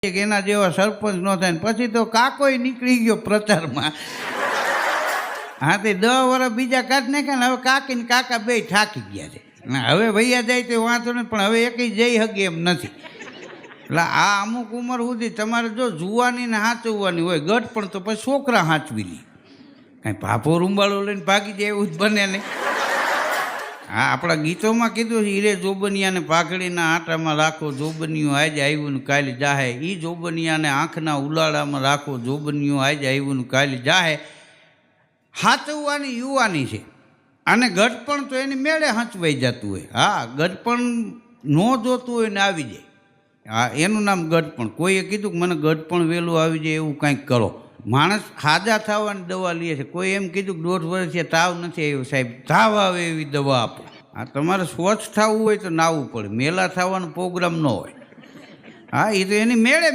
કે એના જેવા સરપંચ ન થાય ને પછી તો કાકોય નીકળી ગયો પ્રચારમાં. હા તે 10 વર્ષ બીજા કાઢ નાખ્યા ને હવે કાકી ને કાકા બે થાકી ગયા છે. હવે ભૈયા જાય તો વાંધો નહીં, પણ હવે એકઈ જઈ શકે એમ નથી. એટલે આ અમુક ઉંમર સુધી તમારે જો જુવાની ને હાંચવવાની હોય ગઢ, પણ તો પછી છોકરા હાંચવી લે. કાંઈ ભાભો રૂંબાળો લઈને ભાગી જાય એવું જ બને નહીં. હા, આપણા ગીતોમાં કીધું છે, હીરે જોબનિયાને પાઘડીના આટામાં રાખો, જોબનિયું આજે આવ્યું ને કાલે જાહે. એ જોબનિયાને આંખના ઉલાળામાં રાખો, જોબનિયું આજે આવ્યું ને કાલે જાહે. હાચવવાની યુવાની છે. અને ગઢપણ તો એની મેળે હાંચવાઈ જતું હોય. હા, ગઢપણ ન જોતું હોય ને આવી જાય. હા, એનું નામ ગઢપણ. કોઈએ કીધું કે મને ગઢપણ વહેલું આવી જાય એવું કાંઈક કરો. માણસ હાજા થવાની દવા લે છે. કોઈ એમ કીધું કે 1.5 વર્ષથી તાવ નથી આવ્યો, સાહેબ તાવ આવે એવી દવા આપો. હા, તમારે સ્વચ્છ થવું હોય તો નાવું પડે, મેલા થવાનો પ્રોગ્રામ ન હોય. હા, એ તો એની મેળે